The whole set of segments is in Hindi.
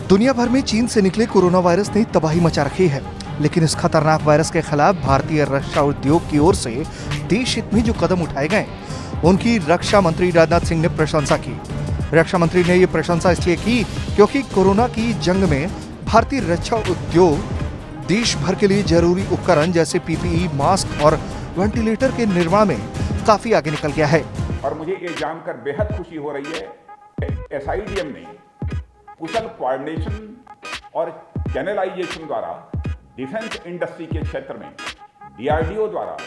दुनिया भर में चीन से निकले कोरोना वायरस ने तबाही मचा रखी है, लेकिन इस खतरनाक वायरस के खिलाफ भारतीय रक्षा उद्योग की ओर से देश हित में जो कदम उठाए गए, उनकी रक्षा मंत्री राजनाथ सिंह ने प्रशंसा की। रक्षा मंत्री ने ये प्रशंसा इसलिए की क्योंकि कोरोना की जंग में भारतीय रक्षा उद्योग देश भर के लिए जरूरी उपकरण जैसे पीपीई, मास्क और वेंटिलेटर के निर्माण में काफी आगे निकल गया है। और मुझे ये जानकर बेहद खुशी हो रही है, SIDM ने कुशल कोऑर्डिनेशन और चैनलाइजेशन द्वारा डिफेंस इंडस्ट्री के क्षेत्र में DRDO द्वारा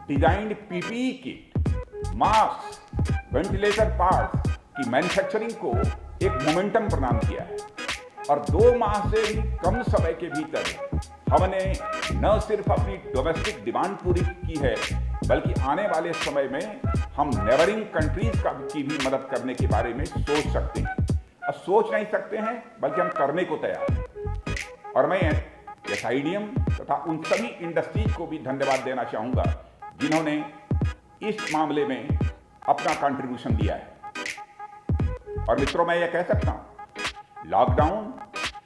designed PPE kit, mask, ventilator parts की मैन्युफैक्चरिंग को एक मोमेंटम प्रदान किया है और 2 माह से भी कम समय के भीतर हमने न सिर्फ अपनी डोमेस्टिक डिमांड पूरी की है, बल्कि आने वाले समय में हम नेबरिंग कंट्रीज की भी मदद करने के बारे में सोच सकते हैं। अब सोच नहीं सकते हैं, बल्कि हम करने को तैयार हैं। और मैं SIDM तथा उन सभी इंडस्ट्रीज को भी धन्यवाद देना चाहूँगा जिन्होंने इस मामले में अपना कंट्रीब्यूशन दिया है। और मित्रों, मैं ये कह सकता हूँ, लॉकडाउन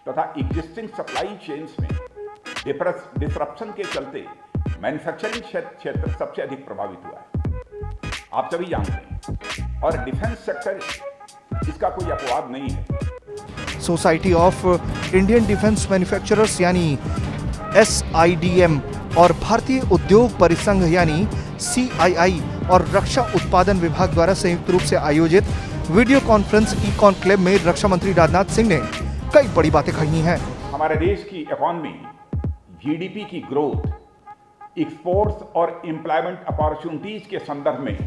तथा एग्जिस्टिंग सप्लाई चेन्स में डिसरप्शन के चलते मैन्युफैक्चरिंग क्षेत्र सबसे अधिक प्रभावित हुआ है, आप सभी जानते हैं, और डिफेंस सेक्टर इसका कोई अपवाद नहीं है। Society of Indian defence manufacturers यानी SIDM और भारतीय उद्योग परिसंघ यानी CII और रक्षा उत्पादन विभाग द्वारा संयुक्त रूप से आयोजित वीडियो कॉन्फ्रेंस ई-कॉन्क्लेव में रक्षा मंत्री राजनाथ सिंह ने कई बड़ी बातें कही हैं। हमारे देश की इकोनॉमी, GDP की ग्रोथ, एक्सपोर्ट्स और एम्प्लॉयमेंट अपॉर्चुनिटीज के संदर्भ में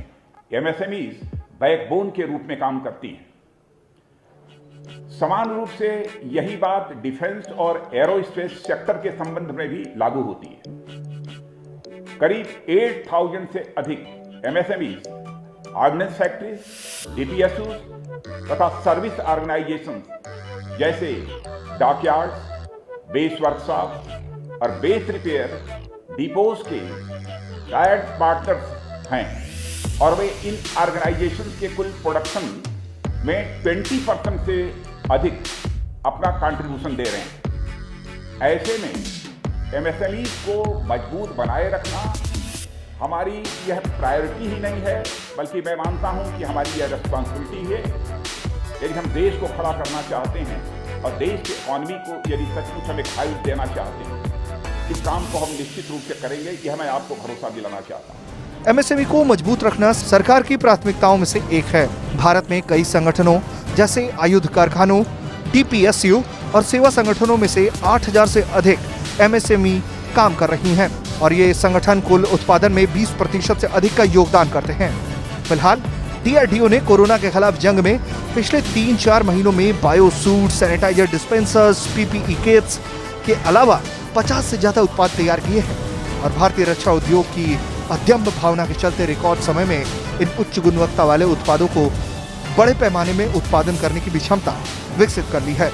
MSMEs बैकबोन के रूप में काम करती हैं। समान रूप से यही बात डिफेंस और एरोस्पेस सेक्टर के संबंध में भी लागू होती है। करीब 8000 से अधिक MSMEs, ऑर्डिनेंस फैक्ट्रीज, DPSUs तथा सर्विस ऑर्गेनाइजेशन जैसे डॉकयार्ड्स, बेस वर्कशॉप और बेस रिपेयर डिपोज के टायर्ड पार्टनर्स हैं और वे इन ऑर्गेनाइजेशंस के कुल प्रोडक्शन में 20% से अधिक अपना कंट्रीब्यूशन दे रहे हैं। ऐसे में MSMEs को मजबूत बनाए रखना हमारी यह प्रायोरिटी ही नहीं है, बल्कि मैं मानता हूं कि हमारी यह रिस्पॉन्सिबिलिटी है। यदि हम देश को खड़ा करना चाहते हैं और देश की इकॉनमी को यदि सचमुच हमें खाई देना चाहते हैं, इस काम को हम निश्चित रूप से करेंगे, यह मैं आपको भरोसा दिलाना चाहता हूँ। MSME को मजबूत रखना सरकार की प्राथमिकताओं में से एक है। भारत में कई संगठनों जैसे आयुध कारखानों, DPSU और सेवा संगठनों में से 8000 से अधिक MSME काम कर रही हैं और ये संगठन कुल उत्पादन में 20% से अधिक का योगदान करते हैं। फिलहाल DRDO ने कोरोना के खिलाफ जंग में पिछले 3-4 महीनों में bio suit, sanitizer dispensers, PPE kits के अलावा 50 से ज्यादा उत्पाद तैयार किए हैं और भारतीय रक्षा उद्योग की अद्यम्य भावना के चलते रिकॉर्ड समय में इन उच्च गुणवत्ता वाले उत्पादों को बड़े पैमाने में उत्पादन करने की भी क्षमता विकसित कर ली है।